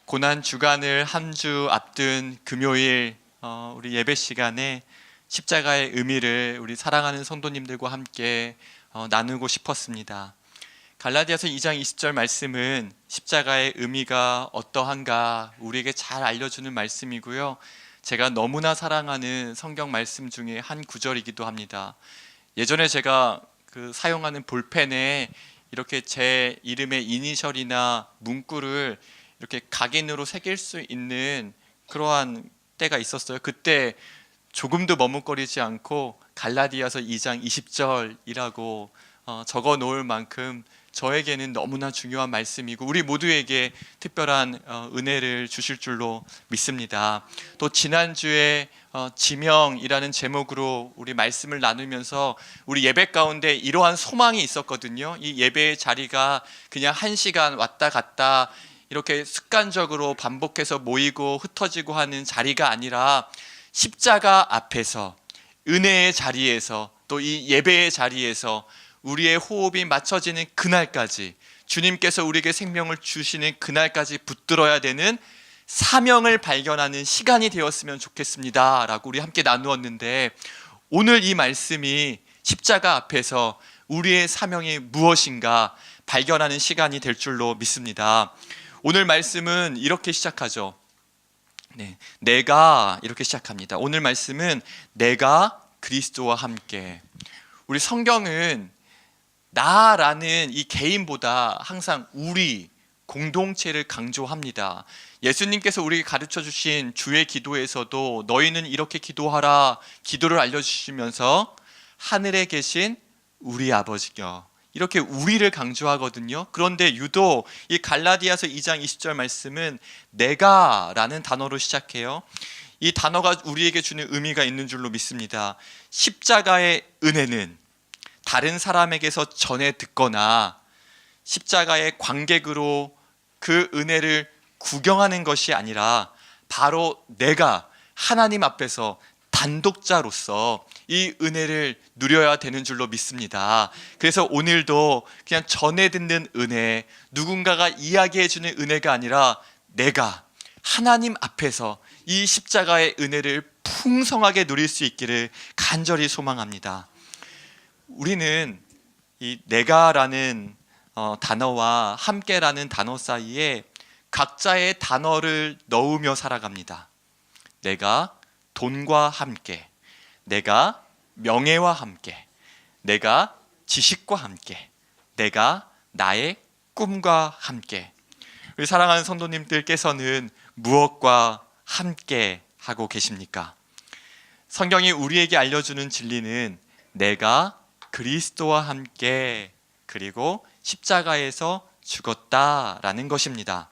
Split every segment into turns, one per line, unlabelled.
고난 주간을 한 주 앞둔 금요일 우리 예배 시간에 십자가의 의미를 우리 사랑하는 성도님들과 함께 나누고 싶었습니다. 갈라디아서 2장 20절 말씀은 십자가의 의미가 어떠한가 우리에게 잘 알려주는 말씀이고요. 제가 너무나 사랑하는 성경 말씀 중에 한 구절이기도 합니다. 예전에 제가 사용하는 볼펜에 이렇게 제 이름의 이니셜이나 문구를 이렇게 각인으로 새길 수 있는 그러한 때가 있었어요. 그때 조금도 머뭇거리지 않고 갈라디아서 2장 20절이라고 적어 놓을 만큼 저에게는 너무나 중요한 말씀이고 우리 모두에게 특별한 은혜를 주실 줄로 믿습니다. 또 지난주에 지명이라는 제목으로 우리 말씀을 나누면서 우리 예배 가운데 이러한 소망이 있었거든요. 이 예배의 자리가 그냥 1시간 왔다 갔다 이렇게 습관적으로 반복해서 모이고 흩어지고 하는 자리가 아니라 십자가 앞에서 은혜의 자리에서 또 이 예배의 자리에서 우리의 호흡이 맞춰지는 그날까지 주님께서 우리에게 생명을 주시는 그날까지 붙들어야 되는 사명을 발견하는 시간이 되었으면 좋겠습니다 라고 우리 함께 나누었는데, 오늘 이 말씀이 십자가 앞에서 우리의 사명이 무엇인가 발견하는 시간이 될 줄로 믿습니다. 오늘 말씀은 이렇게 시작하죠. 내가 이렇게 시작합니다. 오늘 말씀은 내가 그리스도와 함께. 우리 성경은 나라는 이 개인보다 항상 우리 공동체를 강조합니다. 예수님께서 우리에게 가르쳐 주신 주의 기도에서도 너희는 이렇게 기도하라 기도를 알려주시면서 하늘에 계신 우리 아버지여 이렇게 우리를 강조하거든요. 그런데 유독 이 갈라디아서 2장 20절 말씀은 내가 라는 단어로 시작해요. 이 단어가 우리에게 주는 의미가 있는 줄로 믿습니다. 십자가의 은혜는 다른 사람에게서 전해 듣거나 십자가의 관객으로 그 은혜를 구경하는 것이 아니라 바로 내가 하나님 앞에서 단독자로서 이 은혜를 누려야 되는 줄로 믿습니다. 그래서 오늘도 그냥 전해 듣는 은혜, 누군가가 이야기해 주는 은혜가 아니라 내가 하나님 앞에서 이 십자가의 은혜를 풍성하게 누릴 수 있기를 간절히 소망합니다. 우리는 이 내가라는 단어와 함께라는 단어 사이에 각자의 단어를 넣으며 살아갑니다. 내가 돈과 함께, 내가 명예와 함께, 내가 지식과 함께, 내가 나의 꿈과 함께. 우리 사랑하는 성도님들께서는 무엇과 함께 하고 계십니까? 성경이 우리에게 알려주는 진리는 내가 그리스도와 함께 그리고 십자가에서 죽었다라는 것입니다.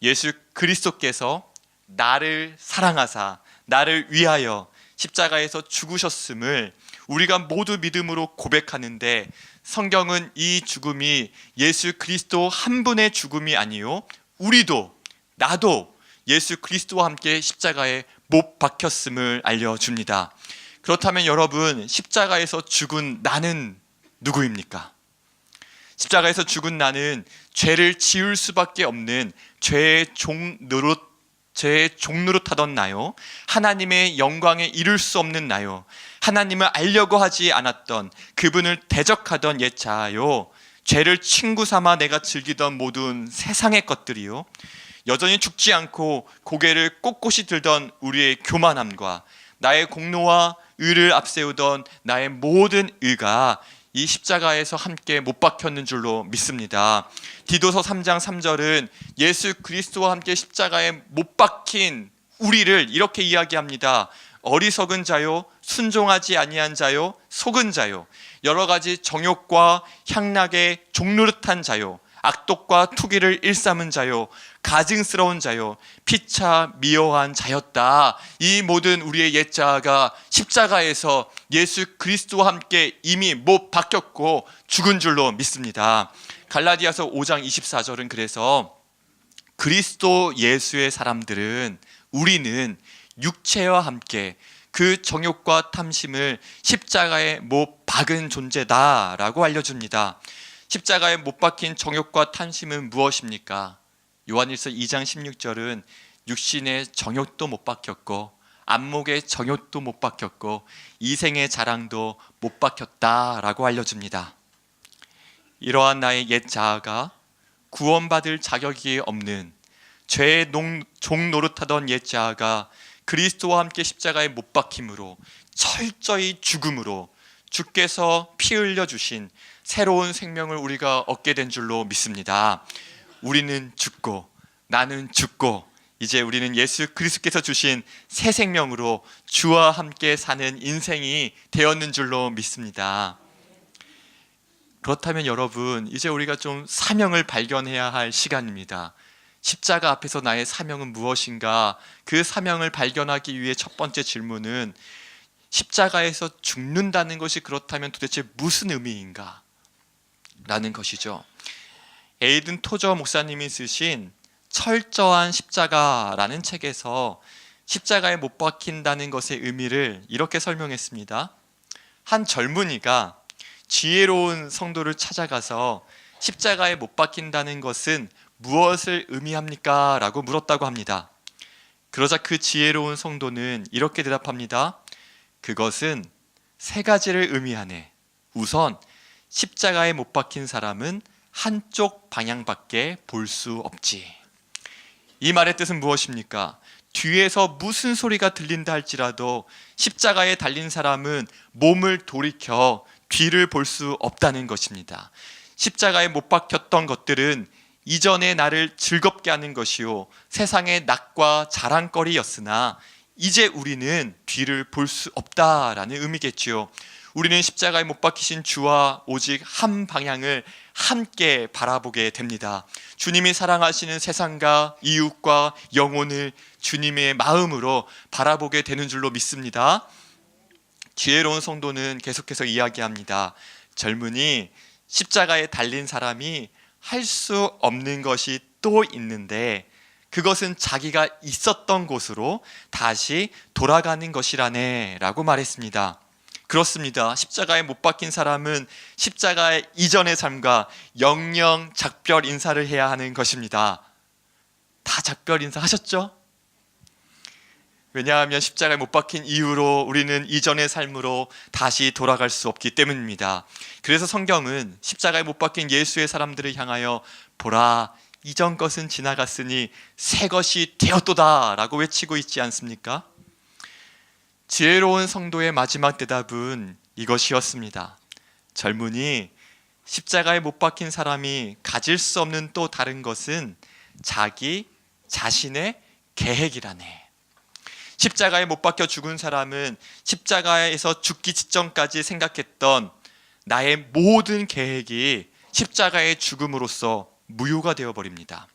예수 그리스도께서 나를 사랑하사 나를 위하여 십자가에서 죽으셨음을 우리가 모두 믿음으로 고백하는데, 성경은 이 죽음이 예수 그리스도 한 분의 죽음이 아니요 우리도 나도 예수 그리스도와 함께 십자가에 못 박혔음을 알려줍니다. 그렇다면 여러분, 십자가에서 죽은 나는 누구입니까? 십자가에서 죽은 나는 죄를 지을 수밖에 없는 죄의 종노릇하던 나요, 하나님의 영광에 이룰 수 없는 나요, 하나님을 알려고 하지 않았던 그분을 대적하던 옛 자요, 죄를 친구 삼아 내가 즐기던 모든 세상의 것들이요, 여전히 죽지 않고 고개를 꼿꼿이 들던 우리의 교만함과 나의 공로와 의를 앞세우던 나의 모든 의가 이 십자가에서 함께 못 박혔는 줄로 믿습니다. 디도서 3장 3절은 예수 그리스도와 함께 십자가에 못 박힌 우리를 이렇게 이야기합니다. 어리석은 자요, 순종하지 아니한 자요, 속은 자요, 여러 가지 정욕과 향락에 종노릇한 자요, 악독과 투기를 일삼은 자요, 가증스러운 자요, 피차 미워한 자였다. 이 모든 우리의 옛자가 십자가에서 예수 그리스도와 함께 이미 못 박혔고 죽은 줄로 믿습니다. 갈라디아서 5장 24절은 그래서 그리스도 예수의 사람들은, 우리는 육체와 함께 그 정욕과 탐심을 십자가에 못 박은 존재다라고 알려줍니다. 십자가에 못 박힌 정욕과 탐심은 무엇입니까? 요한일서 2장 16절은 육신의 정욕도 못 박혔고 안목의 정욕도 못 박혔고 이생의 자랑도 못 박혔다라고 알려줍니다. 이러한 나의 옛 자아가 구원받을 자격이 없는 죄의 종 노릇하던 옛 자아가 그리스도와 함께 십자가에 못 박힘으로 철저히 죽음으로 주께서 피 흘려 주신 새로운 생명을 우리가 얻게 된 줄로 믿습니다. 우리는 죽고 나는 죽고 이제 우리는 예수 그리스도께서 주신 새 생명으로 주와 함께 사는 인생이 되었는 줄로 믿습니다. 그렇다면 여러분, 이제 우리가 좀 사명을 발견해야 할 시간입니다. 십자가 앞에서 나의 사명은 무엇인가? 그 사명을 발견하기 위해 첫 번째 질문은 십자가에서 죽는다는 것이 그렇다면 도대체 무슨 의미인가? 라는 것이죠. 에이든 토저 목사님이 쓰신 철저한 십자가라는 책에서 십자가에 못 박힌다는 것의 의미를 이렇게 설명했습니다. 한 젊은이가 지혜로운 성도를 찾아가서 십자가에 못 박힌다는 것은 무엇을 의미합니까? 라고 물었다고 합니다. 그러자 그 지혜로운 성도는 이렇게 대답합니다. 그것은 세 가지를 의미하네. 우선 십자가에 못 박힌 사람은 한쪽 방향밖에 볼 수 없지. 이 말의 뜻은 무엇입니까? 뒤에서 무슨 소리가 들린다 할지라도 십자가에 달린 사람은 몸을 돌이켜 뒤를 볼 수 없다는 것입니다. 십자가에 못 박혔던 것들은 이전에 나를 즐겁게 하는 것이요 세상의 낙과 자랑거리였으나 이제 우리는 뒤를 볼 수 없다라는 의미겠지요. 우리는 십자가에 못 박히신 주와 오직 한 방향을 함께 바라보게 됩니다. 주님이 사랑하시는 세상과 이웃과 영혼을 주님의 마음으로 바라보게 되는 줄로 믿습니다. 지혜로운 성도는 계속해서 이야기합니다. 젊은이, 십자가에 달린 사람이 할 수 없는 것이 또 있는데 그것은 자기가 있었던 곳으로 다시 돌아가는 것이라네 라고 말했습니다. 그렇습니다. 십자가에 못 박힌 사람은 십자가 이전의 삶과 영영 작별 인사를 해야 하는 것입니다. 다 작별 인사 하셨죠? 왜냐하면 십자가에 못 박힌 이후로 우리는 이전의 삶으로 다시 돌아갈 수 없기 때문입니다. 그래서 성경은 십자가에 못 박힌 예수의 사람들을 향하여 보라, 이전 것은 지나갔으니 새 것이 되었도다 라고 외치고 있지 않습니까? 지혜로운 성도의 마지막 대답은 이것이었습니다. 젊은이, 십자가에 못 박힌 사람이 가질 수 없는 또 다른 것은 자기 자신의 계획이라네. 십자가에 못 박혀 죽은 사람은 십자가에서 죽기 직전까지 생각했던 나의 모든 계획이 십자가의 죽음으로써 무효가 되어버립니다.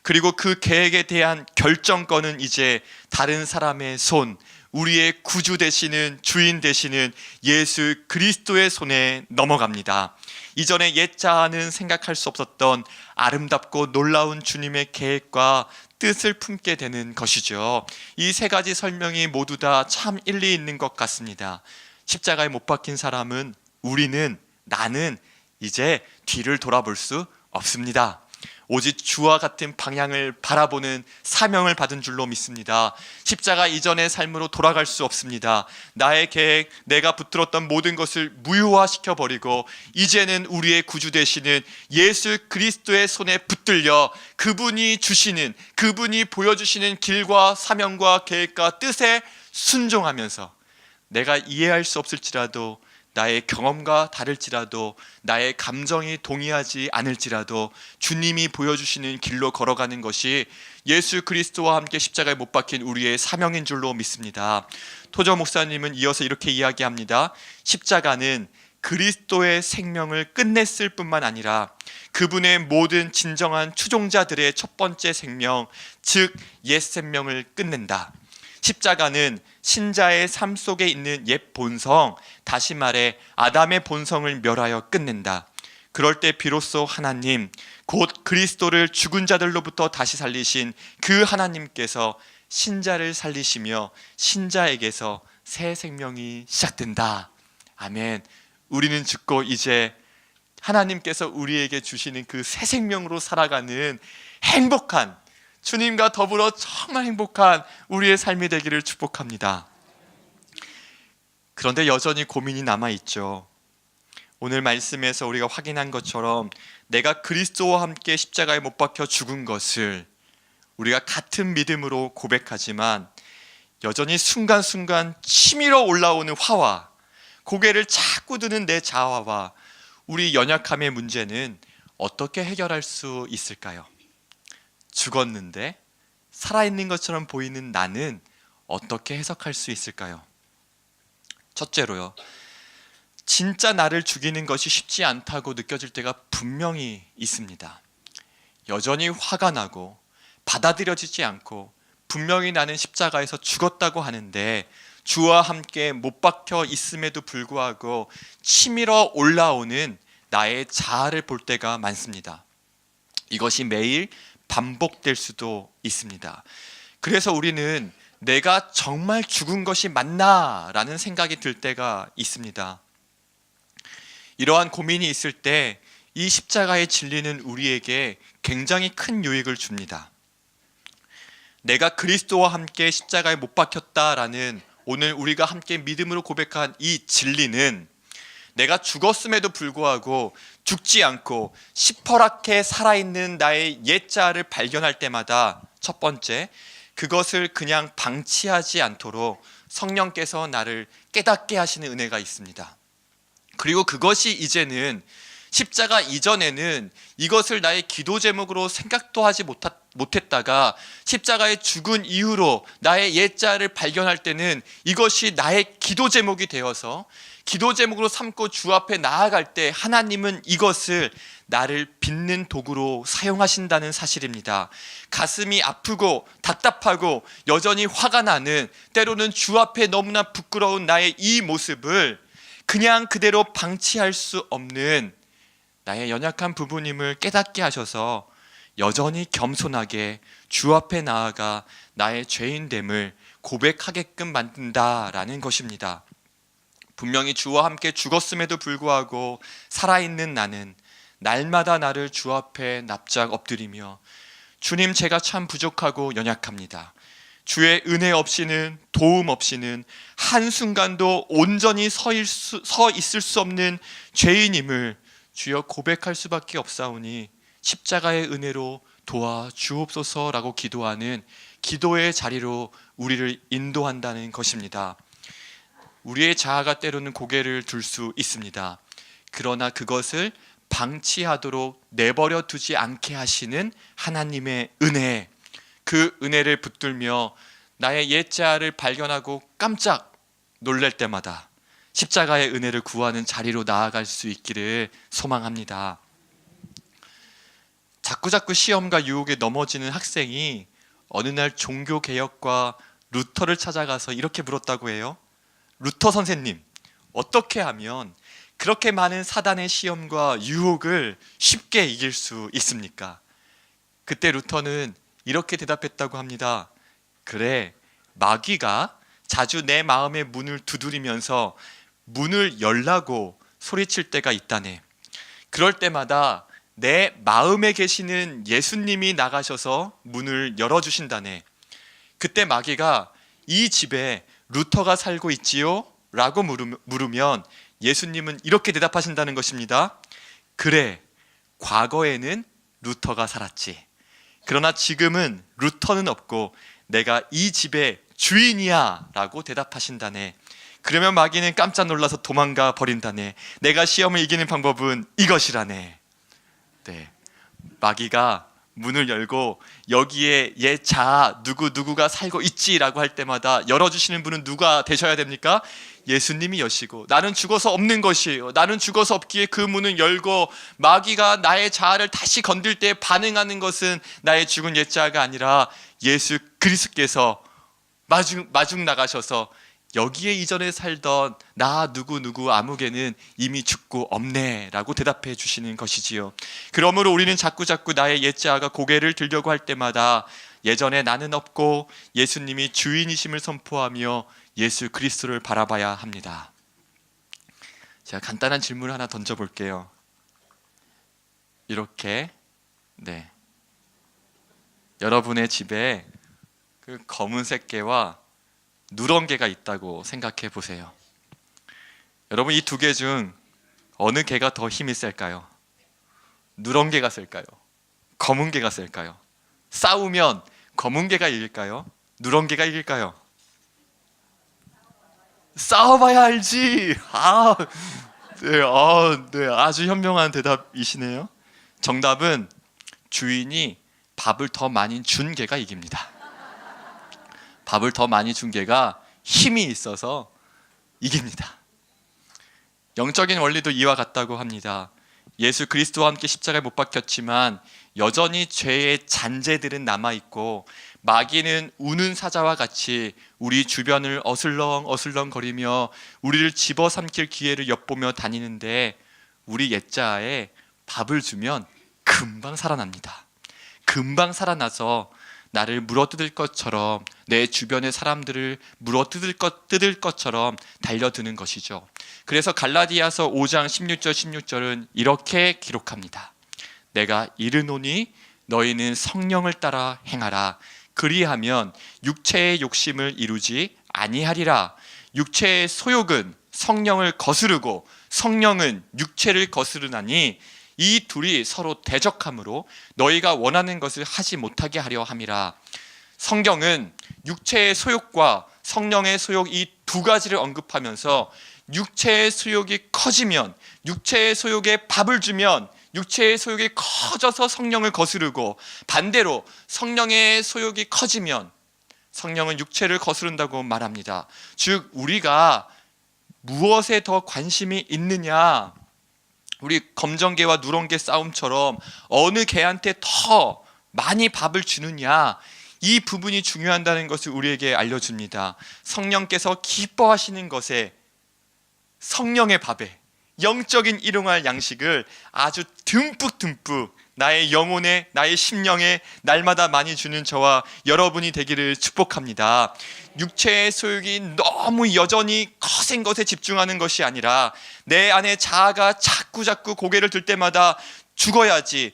그리고 그 계획에 대한 결정권은 이제 다른 사람의 손, 우리의 구주 되시는 주인 되시는 예수 그리스도의 손에 넘어갑니다. 이전에 옛 자아는 생각할 수 없었던 아름답고 놀라운 주님의 계획과 뜻을 품게 되는 것이죠. 이 세 가지 설명이 모두 다 참 일리 있는 것 같습니다. 십자가에 못 박힌 사람은 나는 이제 뒤를 돌아볼 수 없습니다. 오직 주와 같은 방향을 바라보는 사명을 받은 줄로 믿습니다. 십자가 이전의 삶으로 돌아갈 수 없습니다. 나의 계획, 내가 붙들었던 모든 것을 무효화시켜버리고 이제는 우리의 구주 되시는 예수 그리스도의 손에 붙들려 그분이 주시는, 그분이 보여주시는 길과 사명과 계획과 뜻에 순종하면서 내가 이해할 수 없을지라도, 나의 경험과 다를지라도, 나의 감정이 동의하지 않을지라도 주님이 보여주시는 길로 걸어가는 것이 예수 그리스도와 함께 십자가에 못 박힌 우리의 사명인 줄로 믿습니다. 토저 목사님은 이어서 이렇게 이야기합니다. 십자가는 그리스도의 생명을 끝냈을 뿐만 아니라 그분의 모든 진정한 추종자들의 첫 번째 생명, 즉 옛 생명을 끝낸다. 십자가는 신자의 삶 속에 있는 옛 본성, 다시 말해 아담의 본성을 멸하여 끝낸다. 그럴 때 비로소 하나님, 곧 그리스도를 죽은 자들로부터 다시 살리신 그 하나님께서 신자를 살리시며 신자에게서 새 생명이 시작된다. 아멘. 우리는 죽고 이제 하나님께서 우리에게 주시는 그 새 생명으로 살아가는 행복한, 주님과 더불어 정말 행복한 우리의 삶이 되기를 축복합니다. 그런데 여전히 고민이 남아있죠. 오늘 말씀에서 우리가 확인한 것처럼 내가 그리스도와 함께 십자가에 못 박혀 죽은 것을 우리가 같은 믿음으로 고백하지만 여전히 순간순간 치밀어 올라오는 화와 고개를 자꾸 드는 내 자아와 우리 연약함의 문제는 어떻게 해결할 수 있을까요? 죽었는데 살아있는 것처럼 보이는 나는 어떻게 해석할 수 있을까요? 첫째로요, 진짜 나를 죽이는 것이 쉽지 않다고 느껴질 때가 분명히 있습니다. 여전히 화가 나고 받아들여지지 않고 분명히 나는 십자가에서 죽었다고 하는데 주와 함께 못 박혀 있음에도 불구하고 치밀어 올라오는 나의 자아를 볼 때가 많습니다. 이것이 매일 반복될 수도 있습니다. 그래서 우리는 내가 정말 죽은 것이 맞나? 라는 생각이 들 때가 있습니다. 이러한 고민이 있을 때 이 십자가의 진리는 우리에게 굉장히 큰 유익을 줍니다. 내가 그리스도와 함께 십자가에 못 박혔다라는 오늘 우리가 함께 믿음으로 고백한 이 진리는 내가 죽었음에도 불구하고 죽지 않고 시퍼렇게 살아있는 나의 옛자를 발견할 때마다 첫 번째, 그것을 그냥 방치하지 않도록 성령께서 나를 깨닫게 하시는 은혜가 있습니다. 그리고 그것이 이제는 십자가 이전에는 이것을 나의 기도 제목으로 생각도 하지 못했다가 십자가에 죽은 이후로 나의 옛자를 발견할 때는 이것이 나의 기도 제목이 되어서 기도 제목으로 삼고 주 앞에 나아갈 때 하나님은 이것을 나를 빚는 도구로 사용하신다는 사실입니다. 가슴이 아프고 답답하고 여전히 화가 나는, 때로는 주 앞에 너무나 부끄러운 나의 이 모습을 그냥 그대로 방치할 수 없는 나의 연약한 부분임을 깨닫게 하셔서 여전히 겸손하게 주 앞에 나아가 나의 죄인됨을 고백하게끔 만든다라는 것입니다. 분명히 주와 함께 죽었음에도 불구하고 살아있는 나는 날마다 나를 주 앞에 납작 엎드리며 주님, 제가 참 부족하고 연약합니다. 주의 은혜 없이는, 도움 없이는 한순간도 온전히 서 있을 수 없는 죄인임을 주여 고백할 수밖에 없사오니 십자가의 은혜로 도와주옵소서라고 기도하는 기도의 자리로 우리를 인도한다는 것입니다. 우리의 자아가 때로는 고개를 들 수 있습니다. 그러나 그것을 방치하도록 내버려 두지 않게 하시는 하나님의 은혜, 그 은혜를 붙들며 나의 옛자아를 발견하고 깜짝 놀랄 때마다 십자가의 은혜를 구하는 자리로 나아갈 수 있기를 소망합니다. 자꾸자꾸 시험과 유혹에 넘어지는 학생이 어느 날 종교개혁과 루터를 찾아가서 이렇게 물었다고 해요. 루터 선생님, 어떻게 하면 그렇게 많은 사단의 시험과 유혹을 쉽게 이길 수 있습니까? 그때 루터는 이렇게 대답했다고 합니다. 그래, 마귀가 자주 내 마음의 문을 두드리면서 문을 열라고 소리칠 때가 있다네. 그럴 때마다 내 마음에 계시는 예수님이 나가셔서 문을 열어주신다네. 그때 마귀가 이 집에 루터가 살고 있지요? 라고 물으면 예수님은 이렇게 대답하신다는 것입니다. 그래, 과거에는 루터가 살았지. 그러나 지금은 루터는 없고 내가 이 집의 주인이야 라고 대답하신다네. 그러면 마귀는 깜짝 놀라서 도망가 버린다네. 내가 시험을 이기는 방법은 이것이라네. 네, 마귀가 문을 열고 여기에 옛 자아 누구가 살고 있지라고 할 때마다 열어주시는 분은 누가 되셔야 됩니까? 예수님이 여시고, 나는 죽어서 없는 것이에요. 나는 죽어서 없기에 그 문을 열고 마귀가 나의 자아를 다시 건들 때 반응하는 것은 나의 죽은 옛 자아가 아니라 예수 그리스도께서 마중 나가셔서 여기에 이전에 살던 나 누구 아무개는 이미 죽고 없네 라고 대답해 주시는 것이지요. 그러므로 우리는 자꾸자꾸 나의 옛자아가 고개를 들려고 할 때마다 예전에 나는 없고 예수님이 주인이심을 선포하며 예수 그리스도를 바라봐야 합니다. 제가 간단한 질문을 하나 던져볼게요. 이렇게 여러분의 집에 그 검은색 개와 누런 개가 있다고 생각해 보세요. 여러분, 이 두 개 중 어느 개가 더 힘이 셀까요? 누런 개가 셀까요? 검은 개가 셀까요? 싸우면 검은 개가 이길까요? 누런 개가 이길까요? 싸워봐야 알지. 아주 현명한 대답이시네요. 정답은 주인이 밥을 더 많이 준 개가 이깁니다. 밥을 더 많이 준 개가 힘이 있어서 이깁니다. 영적인 원리도 이와 같다고 합니다. 예수 그리스도와 함께 십자가에 못 박혔지만 여전히 죄의 잔재들은 남아있고 마귀는 우는 사자와 같이 우리 주변을 어슬렁 거리며 우리를 집어삼킬 기회를 엿보며 다니는데, 우리 옛자에 밥을 주면 금방 살아납니다. 금방 살아나서 나를 물어뜯을 것처럼, 내 주변의 사람들을 물어뜯을 것처럼 달려드는 것이죠. 그래서 갈라디아서 5장 16절은 이렇게 기록합니다. 내가 이르노니 너희는 성령을 따라 행하라. 그리하면 육체의 욕심을 이루지 아니하리라. 육체의 소욕은 성령을 거스르고 성령은 육체를 거스르나니 이 둘이 서로 대적함으로 너희가 원하는 것을 하지 못하게 하려 함이라. 성경은 육체의 소욕과 성령의 소욕, 이 두 가지를 언급하면서 육체의 소욕이 커지면, 육체의 소욕에 밥을 주면 육체의 소욕이 커져서 성령을 거스르고, 반대로 성령의 소욕이 커지면 성령은 육체를 거스른다고 말합니다. 즉, 우리가 무엇에 더 관심이 있느냐, 우리 검정개와 누런개 싸움처럼 어느 개한테 더 많이 밥을 주느냐, 이 부분이 중요하다는 것을 우리에게 알려줍니다. 성령께서 기뻐하시는 것에, 성령의 밥에, 영적인 일용할 양식을 아주 듬뿍 나의 영혼에, 나의 심령에 날마다 많이 주는 저와 여러분이 되기를 축복합니다. 육체의 소욕이 너무 여전히 거센 것에 집중하는 것이 아니라, 내 안에 자아가 자꾸 고개를 들 때마다 죽어야지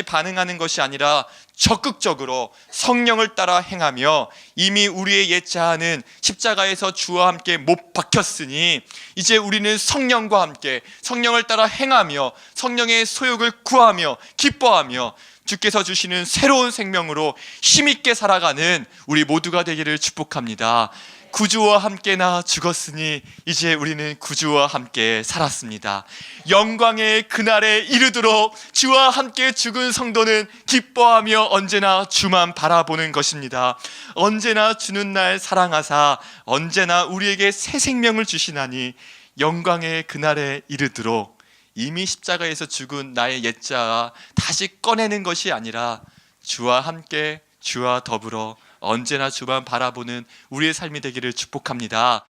반응하는 것이 아니라 적극적으로 성령을 따라 행하며, 이미 우리의 옛 자아는 십자가에서 주와 함께 못 박혔으니 이제 우리는 성령과 함께 성령을 따라 행하며 성령의 소욕을 구하며 기뻐하며 주께서 주시는 새로운 생명으로 힘있게 살아가는 우리 모두가 되기를 축복합니다. 구주와 함께 나 죽었으니 이제 우리는 구주와 함께 살았습니다. 영광의 그날에 이르도록 주와 함께 죽은 성도는 기뻐하며 언제나 주만 바라보는 것입니다. 언제나 주는 날 사랑하사 언제나 우리에게 새 생명을 주시나니, 영광의 그날에 이르도록 이미 십자가에서 죽은 나의 옛자아 다시 꺼내는 것이 아니라 주와 함께, 주와 더불어 언제나 주만 바라보는 우리의 삶이 되기를 축복합니다.